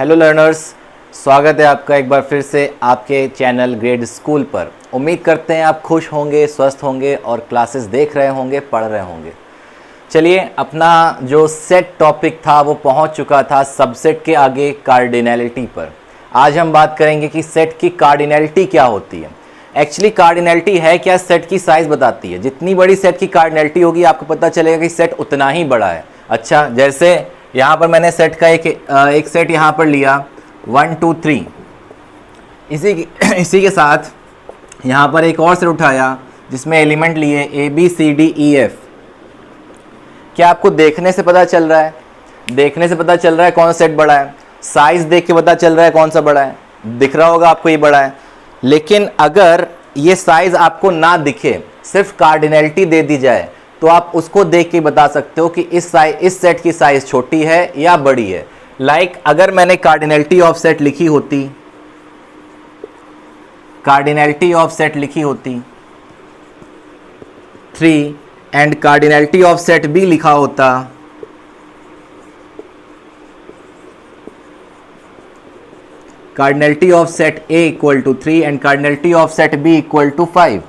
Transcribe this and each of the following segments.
Hello learners, स्वागत है आपका एक बार फिर से आपके चैनल ग्रेड स्कूल पर। उम्मीद करते हैं आप खुश होंगे, स्वस्थ होंगे और क्लासेस देख रहे होंगे, पढ़ रहे होंगे। चलिए, अपना जो सेट टॉपिक था वो पहुंच चुका था सबसेट के आगे कार्डिनैलिटी पर। आज हम बात करेंगे कि सेट की कार्डिनैलिटी क्या होती है। एक्चुअली कार्डिनैलिटी है क्या? सेट की साइज़ बताती है। जितनी बड़ी सेट की कार्डिनैलिटी होगी आपको पता चलेगा कि सेट उतना ही बड़ा है। अच्छा, जैसे यहाँ पर मैंने सेट का एक सेट यहाँ पर लिया 1 2 3। इसी के साथ यहाँ पर एक और सेट उठाया जिसमें एलिमेंट लिए ABCDEF। क्या आपको देखने से पता चल रहा है? देखने से पता चल रहा है कौन सा सेट बड़ा है। साइज़ देख के पता चल रहा है कौन सा बड़ा है। दिख रहा होगा आपको ये बड़ा है। लेकिन अगर ये साइज़ आपको ना दिखे, सिर्फ कार्डिनैलिटी दे दी जाए, तो आप उसको देख के बता सकते हो कि इस सेट की साइज़ छोटी है या बड़ी है। लाइक अगर मैंने कार्डिनैलिटी ऑफ सेट लिखी होती, कार्डिनैलिटी ऑफ सेट लिखी होती 3 and cardinality of set B लिखा होता cardinality of set A equal to 3 and cardinality of set B equal to 5।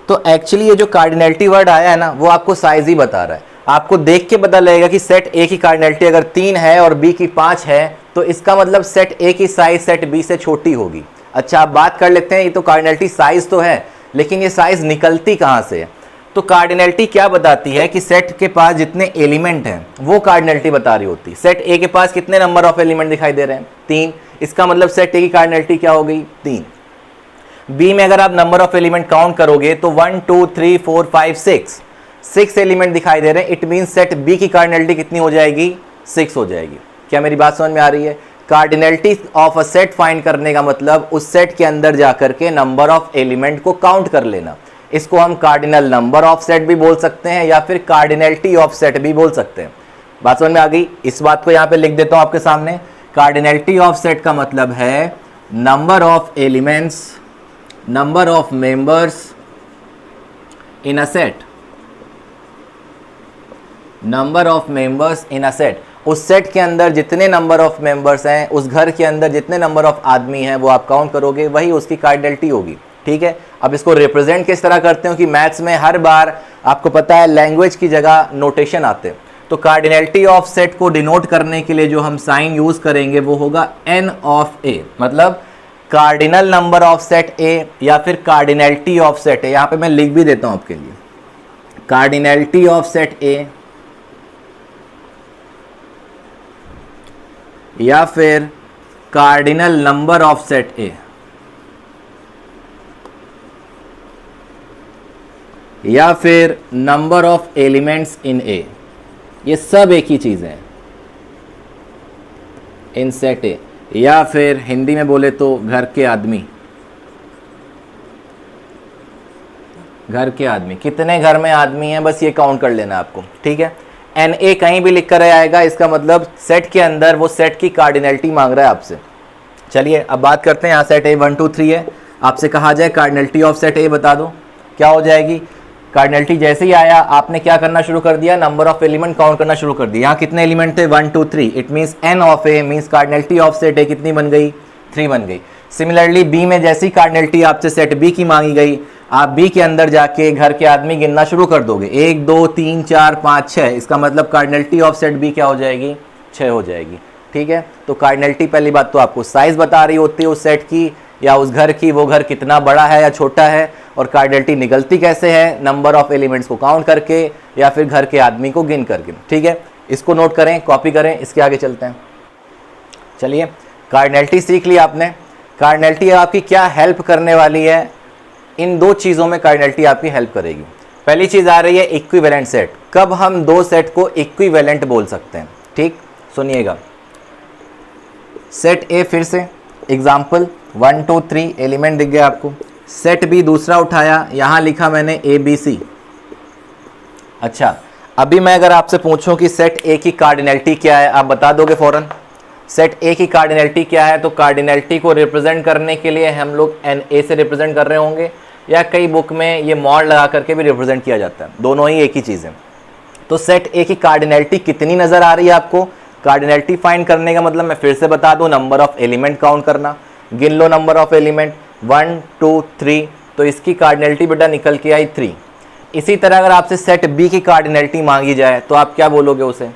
तो एक्चुअली ये जो कार्डिनैलिटी वर्ड आया है ना, वो आपको साइज ही बता रहा है। आपको देख के पता लगेगा कि सेट A की कार्डिनैलिटी अगर 3 है और B की 5 है, तो इसका मतलब सेट A की साइज सेट B से छोटी होगी। अच्छा, आप बात कर लेते हैं, ये तो कार्डिनैलिटी साइज तो है, लेकिन ये साइज निकलती कहाँ से है? तो कार्डिनैलिटी क्या बताती है कि सेट के पास जितने एलिमेंट हैं वो कार्डिनैलिटी बता रही होती। सेट A के पास कितने नंबर ऑफ एलिमेंट दिखाई दे रहे हैं? 3। इसका मतलब सेट A की कार्डिनैलिटी क्या हो गई? 3। B में अगर आप नंबर ऑफ एलिमेंट काउंट करोगे तो 1 2 3 4 5 6 एलिमेंट दिखाई दे रहे हैं। इट मीन सेट B की कार्डिनैलिटी कितनी हो जाएगी? 6 हो जाएगी। क्या मेरी बात समझ में आ रही है? Cardinality of a set find करने का मतलब उस सेट के अंदर जाकर के नंबर ऑफ एलिमेंट को काउंट कर लेना। इसको हम कार्डिनल नंबर ऑफ सेट भी बोल सकते हैं या फिर कार्डिनैलिटी ऑफ सेट भी बोल सकते हैं। बात समझ में आ गई? इस बात को यहाँ पे लिख देता हूँ आपके सामने। कार्डिनैलिटी ऑफ सेट का मतलब है number of elements, number of members in a set, number of members in a set. उस सेट के अंदर जितने नंबर ऑफ मेंबर्स हैं, उस घर के अंदर जितने नंबर ऑफ आदमी हैं, वो आप काउंट करोगे, वही उसकी कार्डिनैलिटी होगी। ठीक है। अब इसको रिप्रेजेंट किस तरह करते हो कि मैथ्स में हर बार आपको पता है लैंग्वेज की जगह नोटेशन आते हैं। तो कार्डिनैलिटी ऑफ सेट को डिनोट करने के लिए जो हम साइन यूज करेंगे वो होगा n ऑफ a, मतलब cardinal number of set A या फिर कार्डिनैलिटी ऑफ सेट A। यहां पे मैं लिख भी देता हूं आपके लिए, कार्डिनैलिटी ऑफ सेट A या फिर cardinal number of set A या फिर number of elements in A। ये सब एक ही चीज है इन सेट A, या फिर हिंदी में बोले तो घर के आदमी। घर के आदमी, कितने घर में आदमी हैं बस ये काउंट कर लेना आपको। ठीक है। NA कहीं भी लिख कर आएगा, इसका मतलब सेट के अंदर वो सेट की कार्डिनैलिटी मांग रहा है आपसे। चलिए अब बात करते हैं। यहाँ सेट A 1 2 3 है, आपसे कहा जाए कार्डिनैलिटी ऑफ सेट A बता दो, क्या हो जाएगी? कार्डिनैलिटी जैसे ही आया आपने क्या करना शुरू कर दिया? नंबर ऑफ एलिमेंट काउंट करना शुरू कर दिया। यहाँ कितने एलिमेंट थे? 1 2 3। It means n of A means cardinality of set A कितनी बन गई? 3 बन गई। सिमिलरली B में जैसी कार्डिनैलिटी आपसे सेट B की मांगी गई, आप B के अंदर जाके घर के आदमी गिनना शुरू कर दोगे, 1 2 3 4 5 6। इसका मतलब कार्डिनैलिटी ऑफ सेट B क्या हो जाएगी? 6 हो जाएगी। ठीक है। तो कार्डिनैलिटी पहली बात तो आपको साइज बता रही होती है उस सेट की या उस घर की, वो घर कितना बड़ा है या छोटा है। और कार्डिनैलिटी निकलती कैसे है? नंबर ऑफ एलिमेंट्स को काउंट करके या फिर घर के आदमी को गिन करके। ठीक है। इसको नोट करें, कॉपी करें, इसके आगे चलते हैं। चलिए, कार्डिनैलिटी सीख ली आपने। कार्डिनैलिटी आपकी क्या हेल्प करने वाली है? इन दो चीज़ों में कार्डिनैलिटी आपकी हेल्प करेगी। पहली चीज़ आ रही है इक्विवेलेंट सेट। कब हम दो सेट को इक्विवेलेंट बोल सकते हैं? ठीक, सुनिएगा। सेट A फिर से एग्जाम्पल 1 2 3 एलिमेंट दिख गया आपको। सेट B दूसरा उठाया, यहां लिखा मैंने ABC। अच्छा, अभी मैं अगर आपसे पूछूं कि सेट A की कार्डिनैलिटी क्या है, आप बता दोगे फौरन? सेट A की कार्डिनैलिटी क्या है? तो कार्डिनैलिटी को रिप्रेजेंट करने के लिए हम लोग NA से रिप्रेजेंट कर रहे होंगे, या कई बुक में ये मॉड लगा करके भी रिप्रेजेंट किया जाता है। दोनों ही एक ही चीज़ है। तो सेट A की कार्डिनैलिटी कितनी नज़र आ रही है आपको? कार्डिनलिटी फाइंड करने का मतलब मैं फिर से बता दूं, नंबर ऑफ एलिमेंट काउंट करना। गिन लो नंबर ऑफ एलिमेंट 1 2 3, तो इसकी कार्डिनलिटी बेटा निकल के आई 3। इसी तरह अगर आपसे सेट बी की कार्डिनलिटी मांगी जाए तो आप क्या बोलोगे उसे?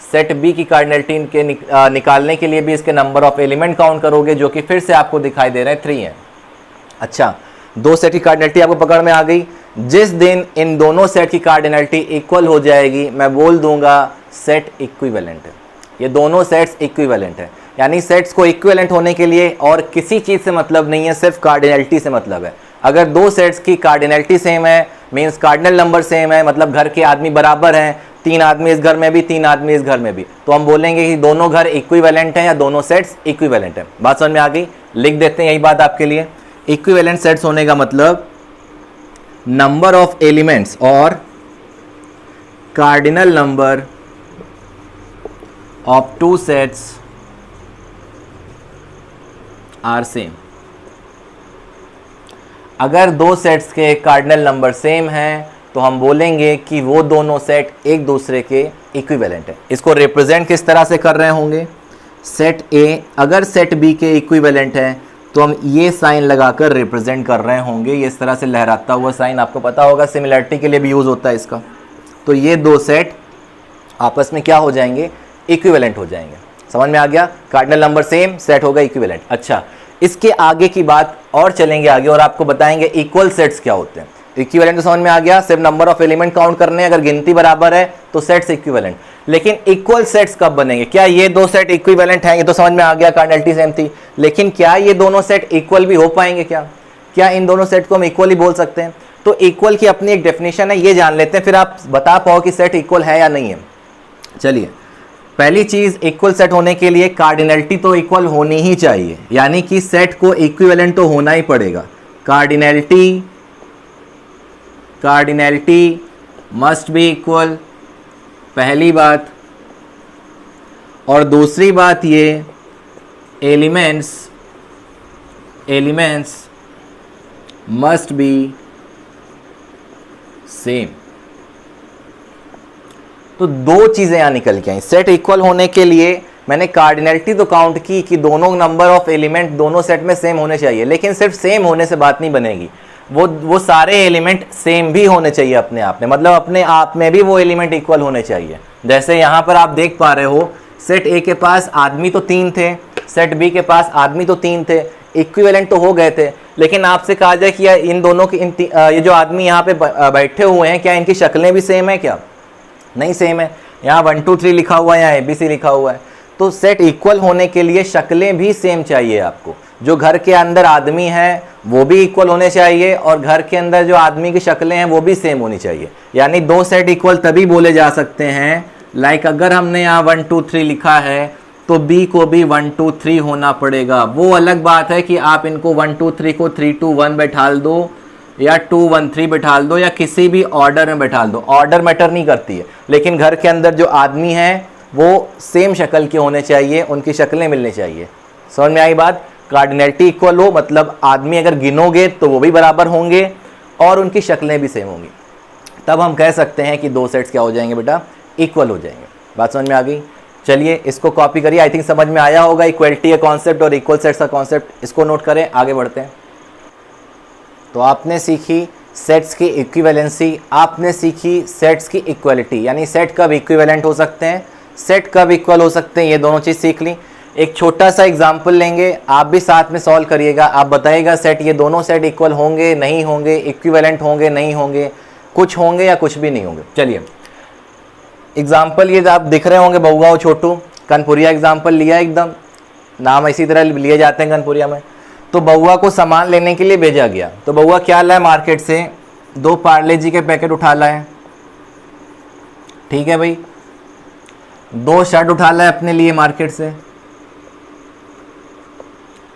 सेट बी की कार्डिनलिटी के निकालने के लिए भी इसके नंबर ऑफ एलिमेंट काउंट करोगे, जो कि फिर से आपको दिखाई दे रहे हैं 3 है। अच्छा, दो सेट की कार्डिनलिटी आपको पकड़ में आ गई। जिस दिन इन दोनों सेट की कार्डिनलिटी इक्वल हो जाएगी, मैं बोल दूंगा सेट इक्विवेलेंट है। ये दोनों सेट्स इक्विवेलेंट है, यानी सेट्स को इक्विवेलेंट होने के लिए और किसी चीज से मतलब नहीं है, सिर्फ कार्डिनलिटी से मतलब है। अगर दो सेट्स की कार्डिनलिटी सेम है, मींस कार्डिनल नंबर सेम है, मतलब घर के आदमी बराबर हैं, 3 आदमी इस घर में भी 3 आदमी इस घर में भी, तो हम बोलेंगे कि दोनों घर इक्विवेलेंट हैं या दोनों सेट्स इक्विवेलेंट हैं। बात समझ में आ गई? लिख देते हैं यही बात आपके लिए। इक्विवेलेंट सेट्स होने का मतलब नंबर ऑफ एलिमेंट्स और cardinal number of 2 sets are same. अगर दो सेट्स के कार्डिनल नंबर सेम हैं तो हम बोलेंगे कि वो दोनों सेट एक दूसरे के इक्विवेलेंट है। इसको रिप्रेजेंट किस तरह से कर रहे होंगे? सेट ए अगर सेट बी के इक्विवेलेंट है तो हम ये साइन लगाकर रिप्रेजेंट कर रहे होंगे। ये इस तरह से लहराता हुआ साइन आपको पता होगा, सिमिलरिटी के लिए भी यूज होता है इसका। तो ये दो सेट आपस में क्या हो जाएंगे? इक्विवेलेंट हो जाएंगे। समझ में आ गया? कार्डिनल नंबर सेम, सेट होगा इक्विवेलेंट। अच्छा, इसके आगे की बात और चलेंगे आगे और आपको बताएंगे इक्वल सेट्स क्या होते हैं। इक्विवेलेंट तो समझ में आ गया, सिर्फ नंबर ऑफ एलिमेंट काउंट करने, अगर गिनती बराबर है तो सेट्स इक्विवेलेंट। लेकिन इक्वल सेट्स कब बनेंगे? क्या ये दो सेट इक्विवेलेंट हैं? ये तो समझ में आ गया, कार्डिनलिटी सेम थी, लेकिन क्या ये दोनों सेट इक्वल भी हो पाएंगे? क्या इन दोनों सेट को हम इक्वल ही बोल सकते हैं? तो इक्वल की अपनी एक डेफिनेशन है, ये जान लेते हैं, फिर आप बता पाओ कि सेट इक्वल है या नहीं है। चलिए, पहली चीज, इक्वल सेट होने के लिए कार्डिनलिटी तो इक्वल होनी ही चाहिए, यानी कि सेट को इक्विवेलेंट तो होना ही पड़ेगा। कार्डिनलिटी मस्ट बी इक्वल, पहली बात। और दूसरी बात ये, एलिमेंट्स मस्ट बी सेम। तो दो चीजें यहां निकल के आई। सेट इक्वल होने के लिए मैंने कार्डिनलिटी तो काउंट की कि दोनों नंबर ऑफ एलिमेंट दोनों सेट में सेम होने चाहिए, लेकिन सिर्फ सेम होने से बात नहीं बनेगी, वो सारे एलिमेंट सेम भी होने चाहिए अपने आप में, मतलब अपने आप में भी वो एलिमेंट इक्वल होने चाहिए। जैसे यहां पर आप देख पा रहे हो, सेट ए के पास आदमी तो 3 थे, सेट बी के पास आदमी तो 3 थे, इक्विवेलेंट तो हो गए थे, लेकिन आपसे कहा जाए कि इन दोनों की ये जो आदमी यहाँ पे बैठे हुए हैं, क्या इनकी शक्लें भी सेम है? क्या नहीं सेम है। यहाँ 1 2 3 लिखा हुआ है, यहाँ ABC लिखा हुआ है। तो सेट इक्वल होने के लिए शक्लें भी सेम चाहिए आपको। जो घर के अंदर आदमी है वो भी इक्वल होने चाहिए और घर के अंदर जो आदमी की शक्लें हैं वो भी सेम होनी चाहिए। यानी दो सेट इक्वल तभी बोले जा सकते हैं, लाइक अगर हमने यहाँ 1 2 3 लिखा है तो B को भी 1 2 3 होना पड़ेगा। वो अलग बात है कि आप इनको 1 2 3 को 3 2 1 बैठाल दो या 2 1 3 बैठाल दो या किसी भी ऑर्डर में बैठाल दो, ऑर्डर मैटर नहीं करती है, लेकिन घर के अंदर जो आदमी हैं वो सेम शक्ल के होने चाहिए, उनकी शक्लें मिलनी चाहिए। समझ में आई बात? कार्डिनलिटी इक्वल हो मतलब आदमी अगर गिनोगे तो वो भी बराबर होंगे और उनकी शक्लें भी सेम होंगी, तब हम कह सकते हैं कि दो सेट्स क्या हो जाएंगे बेटा? इक्वल हो जाएंगे। बात समझ में आ गई? चलिए इसको कॉपी करिए, आई थिंक समझ में आया होगा इक्वलिटी का कॉन्सेप्ट और इक्वल सेट्स का कॉन्सेप्ट। इसको नोट करें, आगे बढ़ते हैं। तो आपने सीखी सेट्स की इक्विवेलेंसी, आपने सीखी सेट्स की इक्वलिटी, यानी सेट कब इक्विवेलेंट हो सकते हैं, सेट कब इक्वल हो सकते हैं, ये दोनों चीज़ सीख ली। एक छोटा सा एग्जाम्पल लेंगे, आप भी साथ में सॉल्व करिएगा, आप बताइएगा सेट, ये दोनों सेट इक्वल होंगे नहीं होंगे, इक्विवेलेंट होंगे नहीं होंगे, कुछ होंगे या कुछ भी नहीं होंगे। चलिए एग्जाम्पल ये आप दिख रहे होंगे, बउआ और छोटू, कनपुरिया एग्जाम्पल लिया, एकदम नाम इसी तरह लिए जाते हैं कनपुरिया में। तो बउआ को सामान लेने के लिए भेजा गया, तो बउआ क्या लाए मार्केट से? 2 पार्ले जी के पैकेट उठा लाए, ठीक है भाई। 2 शर्ट उठा लाए अपने लिए मार्केट से,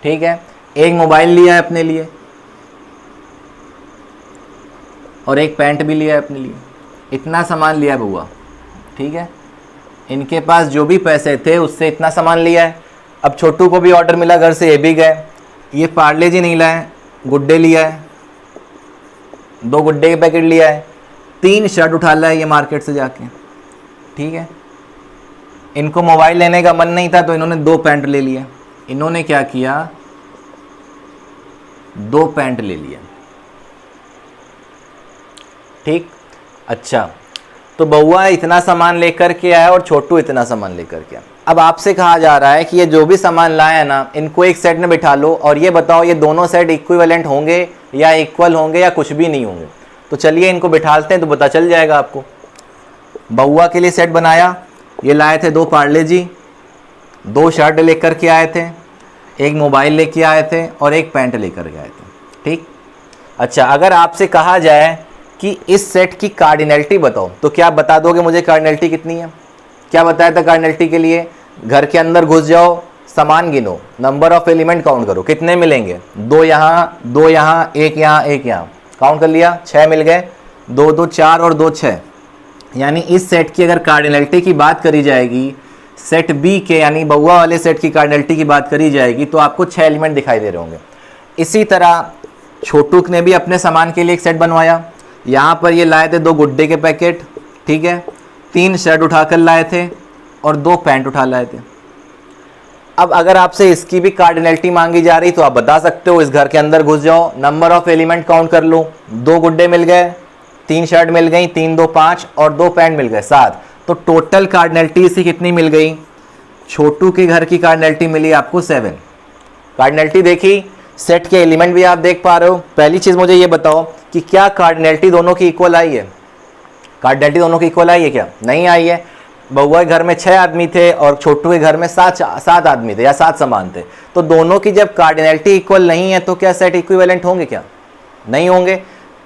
ठीक है। 1 मोबाइल लिया है अपने लिए और 1 पैंट भी लिया है अपने लिए। इतना सामान लिया है बउआ, ठीक है। इनके पास जो भी पैसे थे उससे इतना सामान लिया है। अब छोटू को भी ऑर्डर मिला घर से, ये भी गए, ये पार्ले जी नहीं लाए, गुड्डे लिया है, 2 गुड्डे के पैकेट लिया है, 3 शर्ट उठा लाया है ये मार्केट से जाके, ठीक है। इनको मोबाइल लेने का मन नहीं था तो इन्होंने 2 पैंट ले लिए। इन्होंने क्या किया, 2 पैंट ले लिए, ठीक। अच्छा, तो बउआ इतना सामान लेकर के आया और छोटू इतना सामान लेकर के आया। अब आपसे कहा जा रहा है कि ये जो भी सामान लाए हैं ना, इनको एक सेट में बिठा लो और ये बताओ ये दोनों सेट इक्विवेलेंट होंगे या इक्वल होंगे या कुछ भी नहीं होंगे। तो चलिए इनको बिठाते हैं तो पता चल जाएगा आपको। बउआ के लिए सेट बनाया, ये लाए थे 2 पार्ले जी, 2 शर्ट लेकर के आए थे, एक मोबाइल लेके आए थे और एक पैंट लेकर के आए थे, ठीक। अच्छा, अगर आपसे कहा जाए कि इस सेट की कार्डिनलिटी बताओ तो क्या आप बता दोगे मुझे कार्डिनलिटी कितनी है? क्या बताया था कार्डिनलिटी के लिए? घर के अंदर घुस जाओ, सामान गिनो, नंबर ऑफ एलिमेंट काउंट करो, कितने मिलेंगे? 2 यहाँ, 2 यहाँ, 1 यहाँ, 1 यहाँ, काउंट कर लिया, 6 मिल गए। 2 2 4 और 2 6। यानी इस सेट की अगर कार्डिनलिटी की बात करी जाएगी, सेट बी के यानी बउआ वाले सेट की कार्डिनलिटी की बात करी जाएगी तो आपको 6 एलिमेंट दिखाई दे रहे होंगे। इसी तरह छोटू ने भी अपने सामान के लिए एक सेट बनवाया। यहाँ पर ये लाए थे 2 गुड्डे के पैकेट, ठीक है, 3 शर्ट उठाकर लाए थे और 2 पैंट उठा लाए थे। अब अगर आपसे इसकी भी कार्डिनलिटी मांगी जा रही तो आप बता सकते हो, इस घर के अंदर घुस जाओ, नंबर ऑफ एलिमेंट काउंट कर लो, 2 गुड्डे मिल गए, 3 शर्ट मिल गई, 3 2 5 और 2 पैंट मिल गए 7। तो टोटल कार्डिनलिटी इसी कितनी मिल गई? छोटू के घर की कार्डिनलिटी मिली आपको 7। कार्डिनलिटी देखी, सेट के एलिमेंट भी आप देख पा रहे हो। पहली चीज़ मुझे ये बताओ कि क्या कार्डिनलिटी दोनों की इक्वल आई है? कार्डिनलिटी दोनों की इक्वल आई है क्या? नहीं आई है। बउआ के घर में 6 आदमी थे और छोटू के घर में 7 आदमी थे या 7 सामान थे। तो दोनों की जब कार्डिनलिटी इक्वल नहीं है तो क्या सेट इक्विवेलेंट होंगे? क्या नहीं होंगे।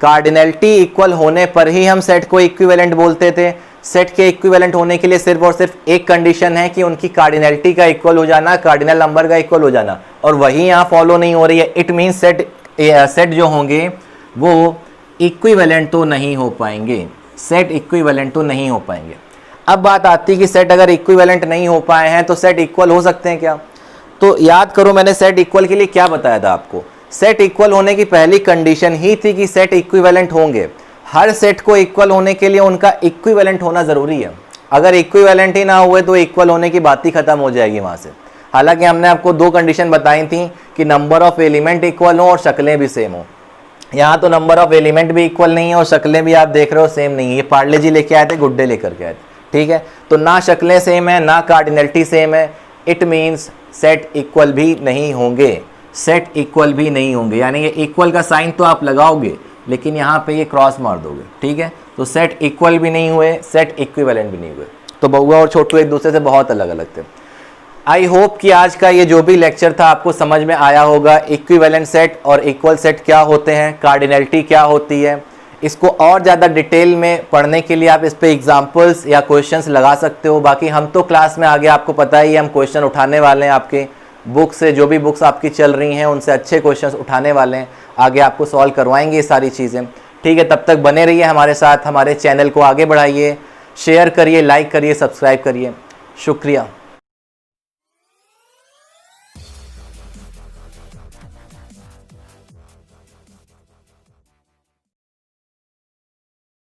कार्डिनलिटी इक्वल होने पर ही हम सेट को इक्विवेलेंट बोलते थे। सेट के इक्विवेलेंट होने के लिए सिर्फ और सिर्फ एक कंडीशन है कि उनकी कार्डिनलिटी का इक्वल हो जाना, कार्डिनल नंबर का इक्वल हो जाना, और वही यहाँ फॉलो नहीं हो रही है। इट मीन सेट जो होंगे वो इक्विवेलेंट तो नहीं हो पाएंगे, सेट इक्विवेलेंट तो नहीं हो पाएंगे। अब बात आती है कि सेट अगर इक्विवेलेंट नहीं हो पाए हैं तो सेट इक्वल हो सकते हैं क्या? तो याद करो मैंने सेट इक्वल के लिए क्या बताया था आपको। सेट इक्वल होने की पहली कंडीशन ही थी कि सेट इक्विवेलेंट होंगे। हर सेट को इक्वल होने के लिए उनका इक्विवेलेंट होना ज़रूरी है। अगर इक्विवेलेंट ही ना हुए तो इक्वल होने की बात ही खत्म हो जाएगी वहाँ से। हालांकि हमने आपको 2 कंडीशन बताई थी कि नंबर ऑफ एलिमेंट इक्वल हो और शक्लें भी सेम हो। यहाँ तो नंबर ऑफ एलिमेंट भी इक्वल नहीं है और शक्लें भी आप देख रहे हो सेम नहीं है। ये पार्ले जी लेके आए थे, गुड्डे लेकर के आए थे, ठीक है। तो ना शक्लें सेम है ना कार्डिनलिटी सेम है। इट मीन्स सेट इक्वल भी नहीं होंगे, सेट इक्वल भी नहीं होंगे। यानी ये इक्वल का साइन तो आप लगाओगे लेकिन यहाँ पे ये क्रॉस मार दोगे, ठीक है। तो सेट इक्वल भी नहीं हुए, सेट इक्विवेलेंट भी नहीं हुए। तो बउआ और छोटू एक दूसरे से बहुत अलग अलग थे। आई होप कि आज का ये जो भी लेक्चर था आपको समझ में आया होगा। इक्विवेलेंट सेट और इक्वल सेट क्या होते हैं, कार्डिनलिटी क्या होती है। इसको और ज़्यादा डिटेल में पढ़ने के लिए आप इस पे एग्जाम्पल्स या क्वेश्चंस लगा सकते हो। बाकी हम तो क्लास में आगे आपको पता ही है हम क्वेश्चन उठाने वाले हैं, आपके बुक से जो भी बुक्स आपकी चल रही हैं उनसे अच्छे क्वेश्चंस उठाने वाले हैं। आगे आपको सॉल्व करवाएंगे ये सारी चीज़ें, ठीक है। तब तक बने रहिए हमारे साथ, हमारे चैनल को आगे बढ़ाइए, शेयर करिए, लाइक करिए, सब्सक्राइब करिए। शुक्रिया।